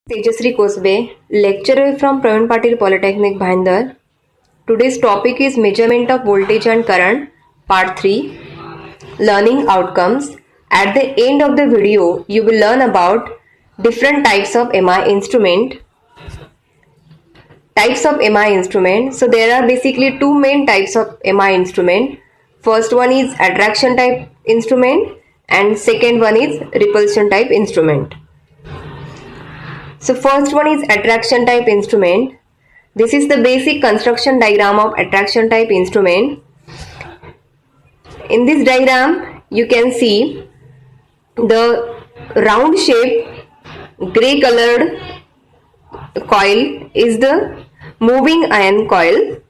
Tejasri Kosbe, lecturer from Praveen Patil Polytechnic, Bhayandar. Today's topic is Measurement of Voltage and Current, Part 3, Learning Outcomes. At the end of the video, you will learn about different types of MI instrument. So there are basically two main types of MI instrument. First one is attraction type instrument and second one is repulsion type instrument. So first one is attraction type instrument. This is the basic construction diagram of attraction type instrument. In this diagram, you can see the round shape grey colored coil is the moving iron coil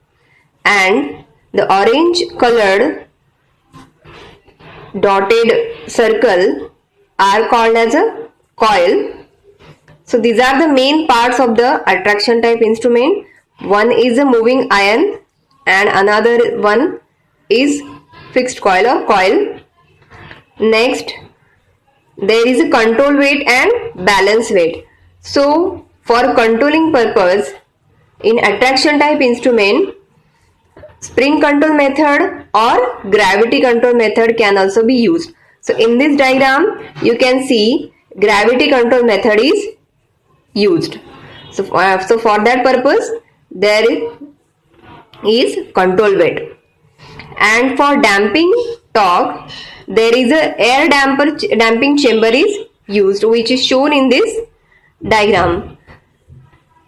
and the orange colored dotted circle are called as a coil. So these are the main parts of the attraction type instrument. One is a moving iron and another one is fixed coil or coil. Next, there is a control weight and balance weight. So for controlling purpose, in attraction type instrument, spring control method or gravity control method can also be used. So in this diagram, you can see gravity control method is used. So for that purpose, there is control weight. And for damping torque, there is a air damping chamber is used, which is shown in this diagram.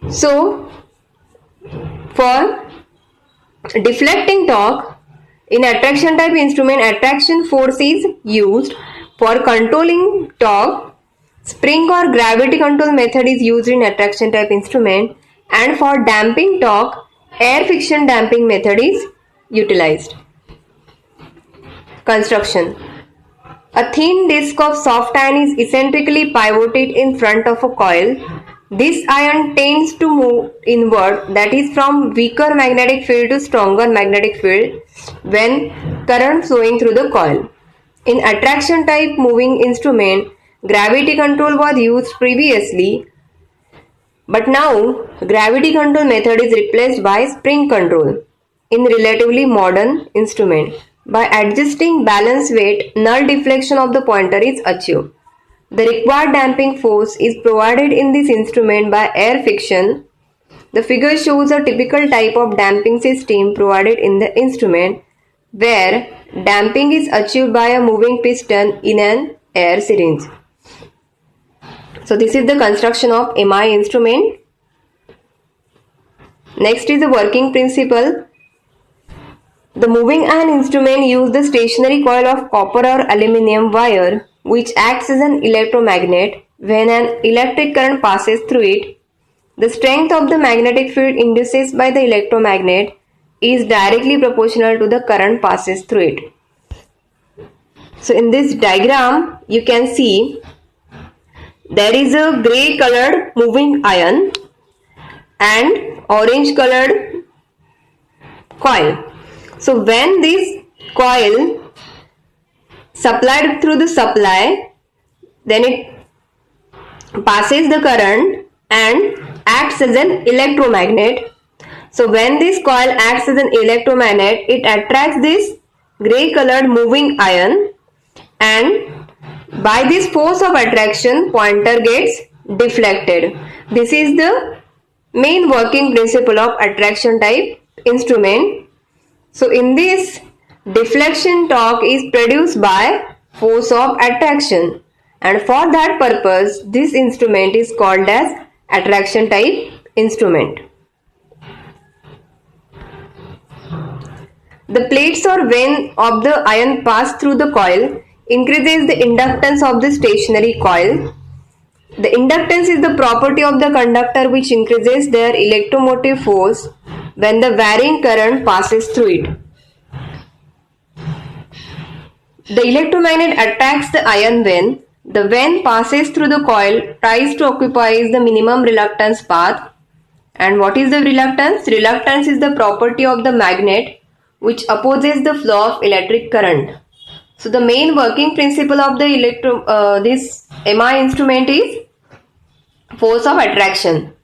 So for deflecting torque, in attraction type instrument, attraction force is used. For controlling torque, spring or gravity control method is used in attraction type instrument, and for damping torque, air friction damping method is utilized. Construction. A thin disc of soft iron is eccentrically pivoted in front of a coil. This iron tends to move inward, that is from weaker magnetic field to stronger magnetic field when current flowing through the coil. In attraction type moving instrument, gravity control was used previously, but now gravity control method is replaced by spring control in relatively modern instrument. By adjusting balance weight, null deflection of the pointer is achieved. The required damping force is provided in this instrument by air friction. The figure shows a typical type of damping system provided in the instrument, where damping is achieved by a moving piston in an air syringe. So this is the construction of MI instrument. Next is the working principle. The moving iron instrument uses the stationary coil of copper or aluminium wire, which acts as an electromagnet. When an electric current passes through it, the strength of the magnetic field induced by the electromagnet is directly proportional to the current passes through it. So in this diagram, you can see there is a grey colored moving iron and orange colored coil. So when this coil supplied through the supply, then it passes the current and acts as an electromagnet. So when this coil acts as an electromagnet, it attracts this grey colored moving iron, and by this force of attraction, pointer gets deflected. This is the main working principle of attraction type instrument. So in this, deflection torque is produced by force of attraction, and for that purpose, this instrument is called as attraction type instrument. The plates or vein of the iron pass through the coil increases the inductance of the stationary coil. The inductance is the property of the conductor which increases their electromotive force when the varying current passes through it. The electromagnet attracts the iron vein. The vein passes through the coil, tries to occupy the minimum reluctance path. And what is the reluctance? Reluctance is the property of the magnet which opposes the flow of electric current. So the main working principle of the this MI instrument is force of attraction.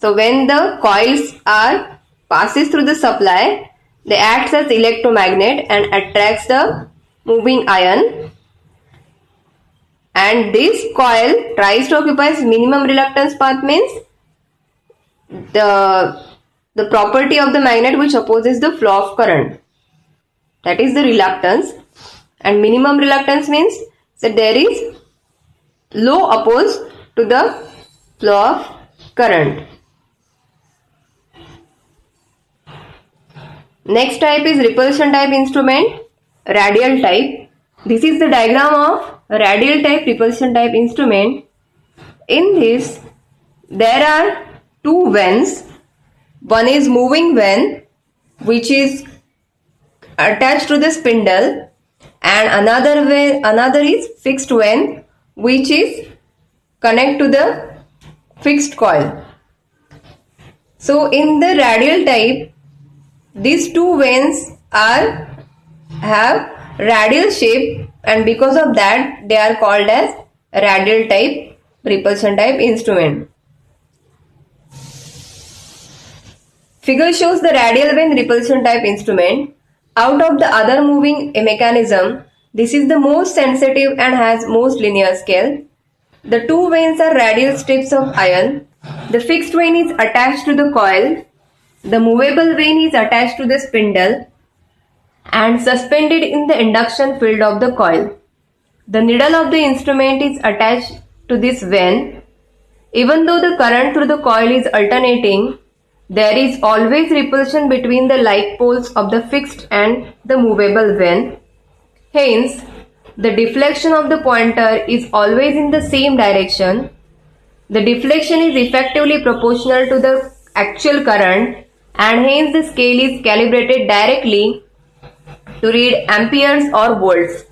So when the coils are passes through the supply, they act as electromagnet and attracts the moving ion. And this coil tries to occupy minimum reluctance path, means the property of the magnet which opposes the flow of current. That is the reluctance. And minimum reluctance means that there is low opposed to the flow of current. Next type is repulsion type instrument, radial type. This is the diagram of radial type repulsion type instrument. In this, there are two vanes. One is moving vane, which is attached to the spindle, and another is fixed vane, which is connect to the fixed coil. So in the radial type, these two vanes have radial shape, and because of that they are called as radial type repulsion type instrument. Figure shows the radial vane repulsion type instrument. Out of the other moving mechanism, this is the most sensitive and has most linear scale. The two vanes are radial strips of iron. The fixed vane is attached to the coil. The movable vane is attached to the spindle and suspended in the induction field of the coil. The needle of the instrument is attached to this vane. Even though the current through the coil is alternating, there is always repulsion between the like poles of the fixed and the movable vane. Hence, the deflection of the pointer is always in the same direction. The deflection is effectively proportional to the actual current, and hence the scale is calibrated directly to read amperes or volts.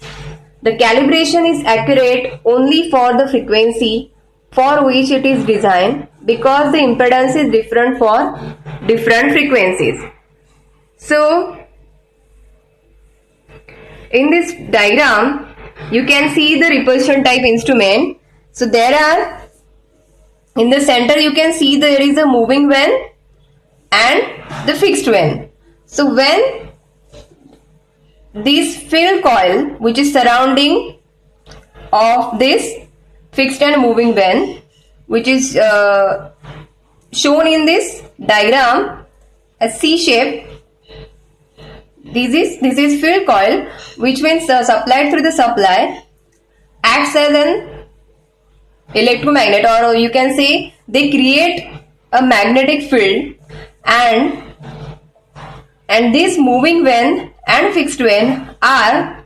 The calibration is accurate only for the frequency for which it is designed, because the impedance is different for different frequencies. So, in this diagram, you can see the repulsion type instrument. So, there are, in the center you can see there is a moving vane and the fixed vane. So, when this field coil which is surrounding of this fixed and moving vane, which is shown in this diagram as C shape, this is field coil, which when supplied through the supply acts as an electromagnet, or you can say they create a magnetic field, and this moving vane and fixed vane are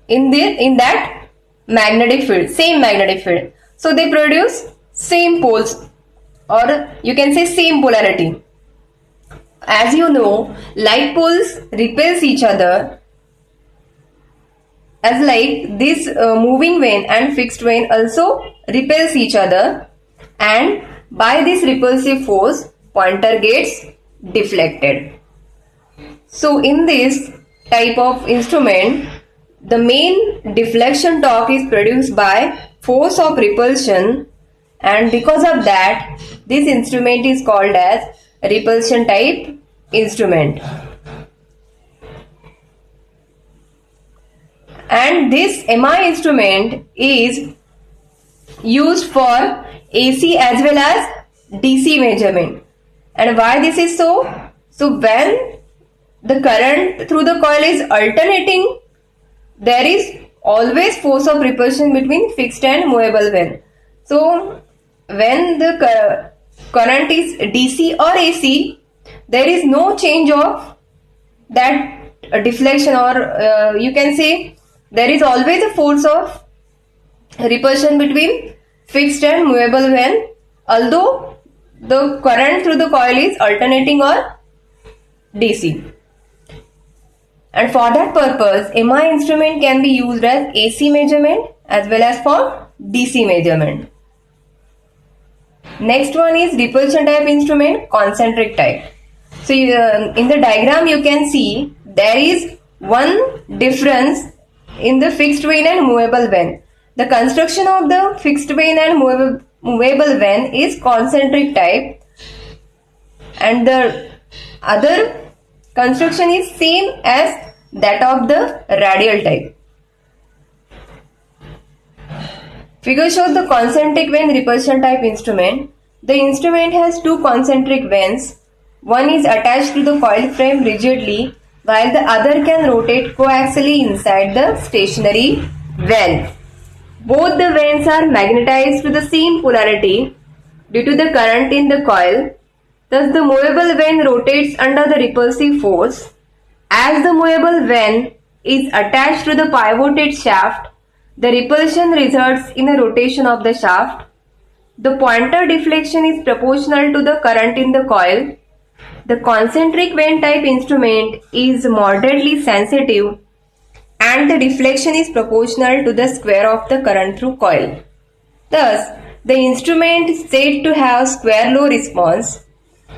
in that magnetic field, same magnetic field. So they produce same poles, or you can say same polarity. As you know, like poles repels each other, as like this moving vane and fixed vane also repels each other, and by this repulsive force pointer gets deflected. So in this type of instrument, the main deflection torque is produced by force of repulsion, and because of that this instrument is called as repulsion type instrument. And this MI instrument is used for AC as well as DC measurement. And why this is so? So when the current through the coil is alternating, there is always force of repulsion between fixed and movable vane. So when the current is DC or AC, there is no change of that deflection, or you can say there is always a force of repulsion between fixed and movable vane, although the current through the coil is alternating or DC. And for that purpose, MI instrument can be used as AC measurement as well as for DC measurement. Next one is repulsion type instrument, concentric type. So in the diagram you can see there is one difference in the fixed vane and movable vane. The construction of the fixed vane and movable vane is concentric type and the other construction is same as that of the radial type. Figure shows the concentric vane repulsion type instrument. The instrument has two concentric vanes. One is attached to the coil frame rigidly while the other can rotate coaxially inside the stationary vane. Both the vanes are magnetized to the same polarity due to the current in the coil. Thus the movable vane rotates under the repulsive force. As the movable vane is attached to the pivoted shaft, the repulsion results in a rotation of the shaft. The pointer deflection is proportional to the current in the coil. The concentric vane type instrument is moderately sensitive and the deflection is proportional to the square of the current through coil. Thus, the instrument is said to have square law response.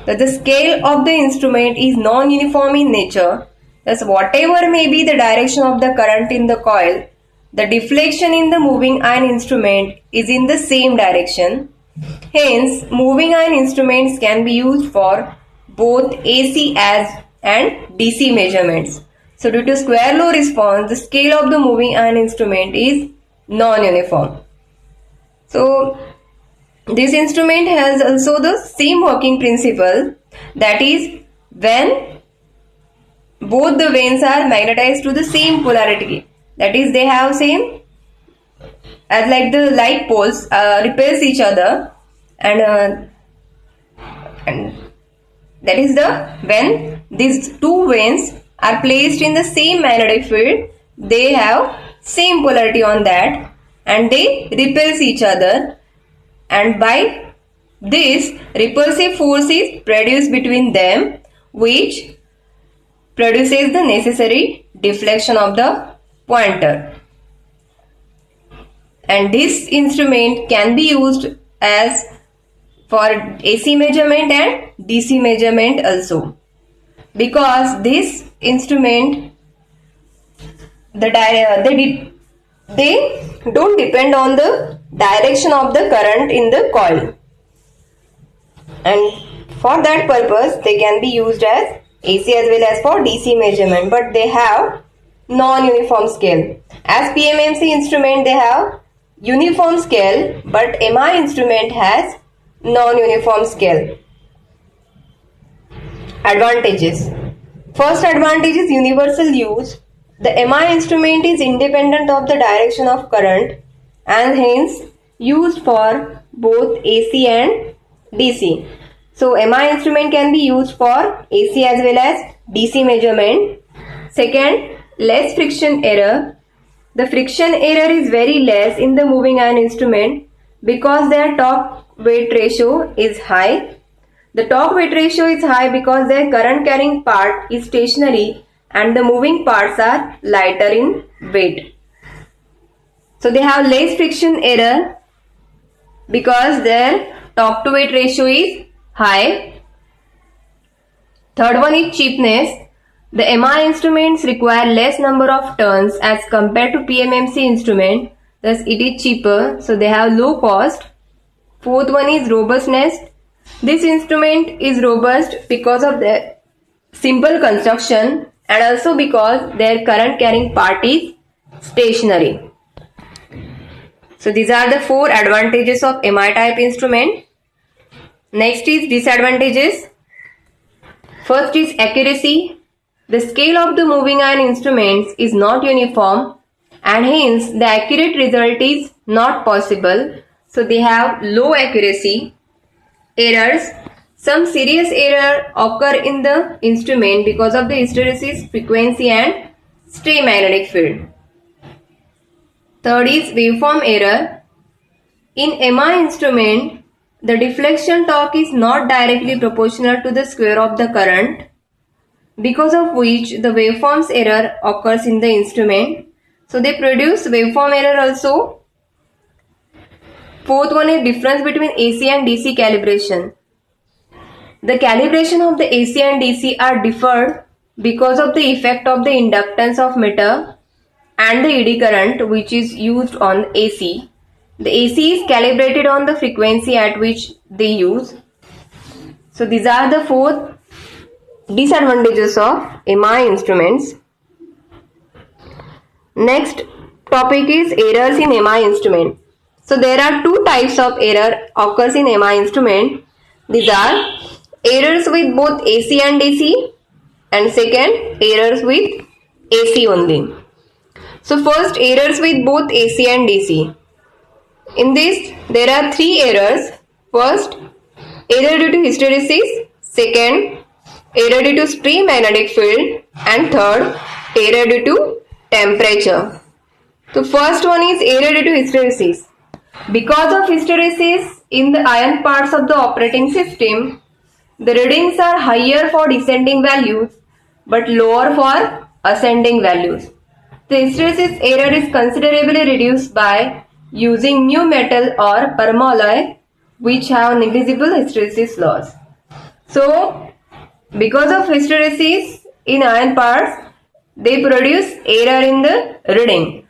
That the scale of the instrument is non-uniform in nature. Thus, whatever may be the direction of the current in the coil, the deflection in the moving iron instrument is in the same direction. Hence, moving iron instruments can be used for both AC and DC measurements. So, due to square law response, the scale of the moving iron instrument is non-uniform. So, this instrument has also the same working principle, that is when both the vanes are magnetized to the same polarity, that is they have same as like the like poles repels each other and that is when these two vanes are placed in the same magnetic field, they have same polarity on that and they repels each other, and by this repulsive force is produced between them which produces the necessary deflection of the pointer. And this instrument can be used as for AC measurement and DC measurement also, because this instrument they don't depend on the direction of the current in the coil, and for that purpose they can be used as AC as well as for DC measurement, but they have non-uniform scale. As PMMC instrument they have uniform scale, but MI instrument has non-uniform scale. Advantages. First advantage is universal use. The MI instrument is independent of the direction of current and hence used for both AC and DC. So MI instrument can be used for AC as well as DC measurement. Second, less friction error. The friction error is very less in the moving iron instrument because their torque weight ratio is high. The torque weight ratio is high because their current carrying part is stationary and the moving parts are lighter in weight. So they have less friction error because their torque to weight ratio is high. Third one is cheapness. The MI instruments require less number of turns as compared to PMMC instrument, thus it is cheaper, so they have low cost. Fourth one is robustness. This instrument is robust because of their simple construction and also because their current carrying part is stationary. So these are the 4 advantages of MI type instrument. Next is disadvantages. First is accuracy. The scale of the moving iron instruments is not uniform and hence the accurate result is not possible. So they have low accuracy. Errors. Some serious error occur in the instrument because of the hysteresis, frequency and stray magnetic field. Third is waveform error. In MI instrument, the deflection torque is not directly proportional to the square of the current, because of which the waveforms error occurs in the instrument. So they produce waveform error also. Fourth one is difference between AC and DC calibration. The calibration of the AC and DC are differed because of the effect of the inductance of meter and the eddy current which is used on AC. The AC is calibrated on the frequency at which they use. So these are the 4 disadvantages of MI instruments. Next topic is errors in MI instrument. So there are 2 types of error occurs in MI instrument. These are errors with both AC and DC, and second, errors with AC only. So first, errors with both AC and DC. In this, there are 3 errors. First, error due to hysteresis. Second, error due to stream magnetic field. And third, error due to temperature. So first one is error due to hysteresis. Because of hysteresis in the ion parts of the operating system, the readings are higher for descending values but lower for ascending values. The hysteresis error is considerably reduced by using mu metal or permalloy which have negligible hysteresis loss. So, because of hysteresis in ion parts, they produce error in the reading.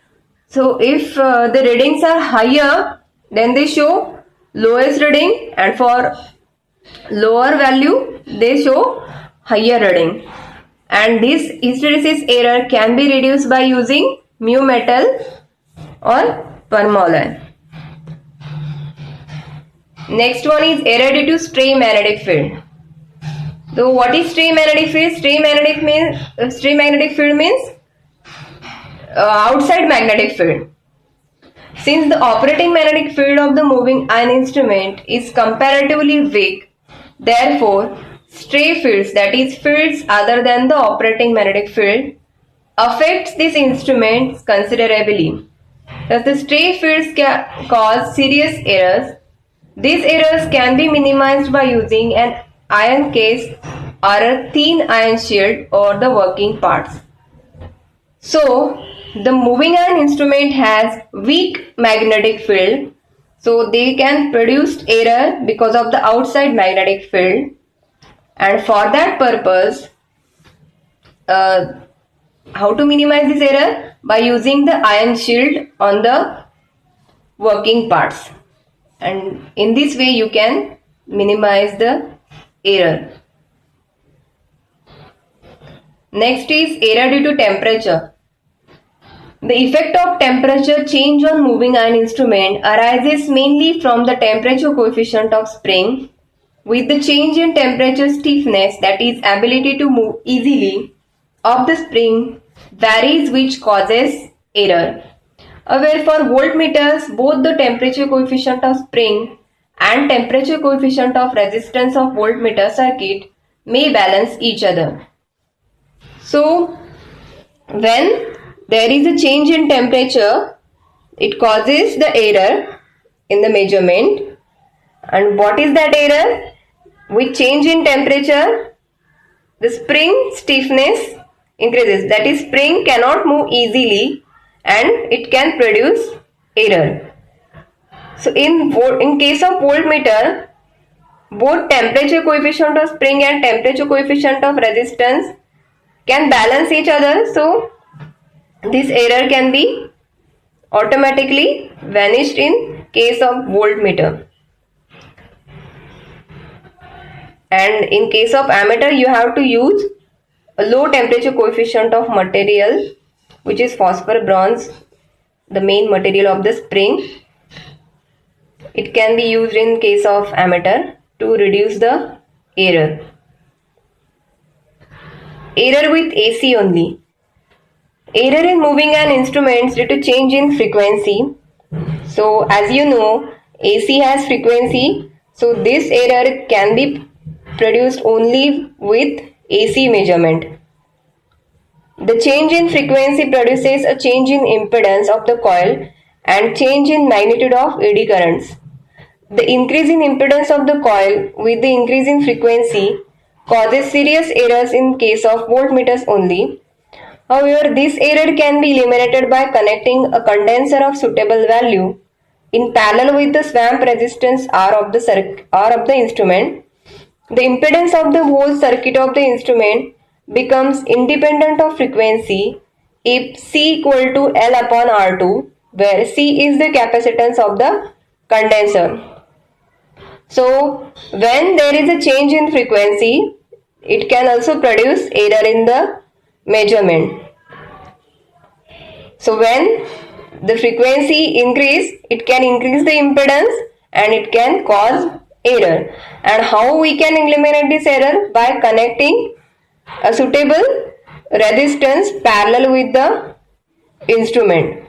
So, if the readings are higher, then they show lowest reading, and for lower value, they show higher reading. And this hysteresis error can be reduced by using mu metal or permalloy. Next one is error due to stray magnetic field. So what is stray magnetic field? Stray magnetic field means outside magnetic field. Since the operating magnetic field of the moving ion instrument is comparatively weak, therefore stray fields, that is fields other than the operating magnetic field, affects this instrument considerably. Thus the stray fields can cause serious errors. These errors can be minimized by using an ion case or a thin ion shield over the working parts. So the moving ion instrument has weak magnetic field, so they can produce error because of the outside magnetic field, and for that purpose, how to minimize this error? By using the ion shield on the working parts, and in this way you can minimize the error. Next is error due to temperature. The effect of temperature change on moving ion instrument arises mainly from the temperature coefficient of spring. With the change in temperature, stiffness, that is ability to move easily, of the spring varies, which causes error. However, for voltmeters, both the temperature coefficient of spring and temperature coefficient of resistance of voltmeter circuit may balance each other. So, when there is a change in temperature, it causes the error in the measurement. And what is that error? With change in temperature, the spring stiffness increases. That is, spring cannot move easily and it can produce error. So in case of voltmeter, both temperature coefficient of spring and temperature coefficient of resistance can balance each other. So this error can be automatically vanished in case of voltmeter. And in case of ammeter, you have to use a low temperature coefficient of material, which is phosphor bronze, the main material of the spring. It can be used in case of ammeter to reduce the error. Error with AC only. Error in moving ion instruments due to change in frequency. So as you know, AC has frequency, so this error can be produced only with AC measurement. The change in frequency produces a change in impedance of the coil and change in magnitude of eddy currents. The increase in impedance of the coil with the increase in frequency causes serious errors in case of voltmeters only. However, this error can be eliminated by connecting a condenser of suitable value in parallel with the swamp resistance R of the instrument. The impedance of the whole circuit of the instrument becomes independent of frequency if C equal to L upon R2, where C is the capacitance of the condenser. So when there is a change in frequency, it can also produce error in the measurement. So when the frequency increase, it can increase the impedance and it can cause error. And how we can eliminate this error? By connecting a suitable resistance parallel with the instrument.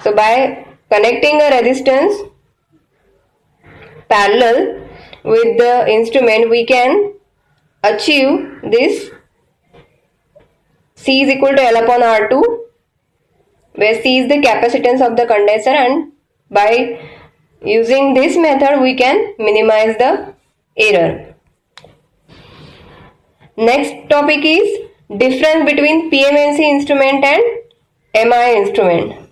So by connecting a resistance parallel with the instrument, we can achieve this C is equal to L upon R2, where C is the capacitance of the condenser, and by using this method we can minimize the error. Next topic is difference between PMMC instrument and MI instrument.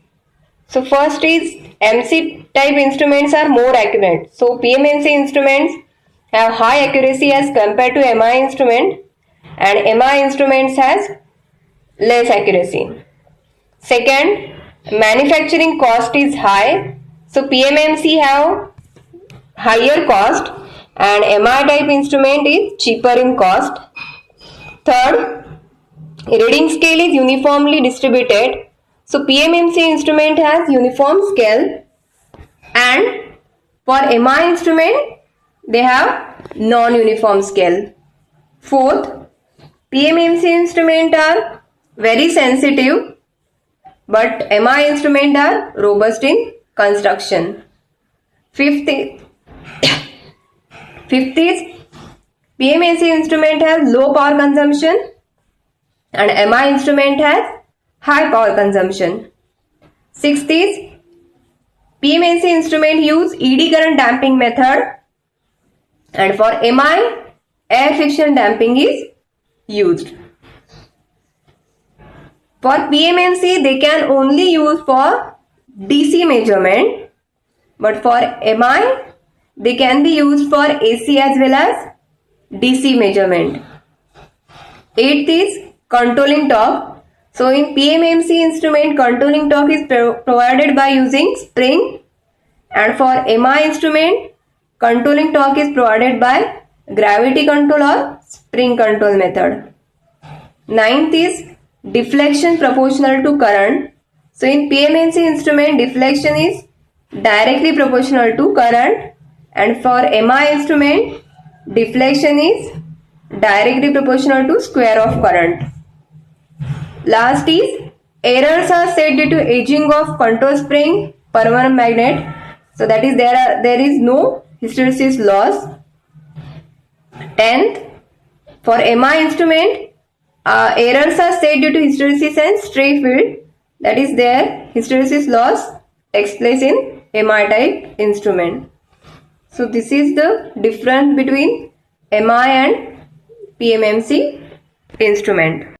So first is MC type instruments are more accurate. So PMMC instruments have high accuracy as compared to MI instrument, and MI instruments has less accuracy. Second, manufacturing cost is high. So PMMC have higher cost and MI type instrument is cheaper in cost. Third, reading scale is uniformly distributed. So PMMC instrument has uniform scale, and for MI instrument they have non-uniform scale. Fourth, PMMC instrument are very sensitive, but MI instrument are robust in construction. Fifth is PMMC instrument has low power consumption and MI instrument has high power consumption. Sixth is PMMC instrument use ED current damping method, and for MI air friction damping is used. For PMMC they can only use for DC measurement, but for MI they can be used for AC as well as DC measurement. Eighth is controlling torque. So in PMMC instrument, controlling torque is provided by using spring, and for MI instrument controlling torque is provided by gravity control or spring control method. Ninth is deflection proportional to current. So in PMMC instrument deflection is directly proportional to current, and for MI instrument deflection is directly proportional to square of current. Last is errors are said due to aging of control spring, permanent magnet. So that is there is no hysteresis loss. 10th, for MI instrument errors are said due to hysteresis and stray field. That is their hysteresis loss takes place in MI type instrument. So this is the difference between MI and PMMC instrument.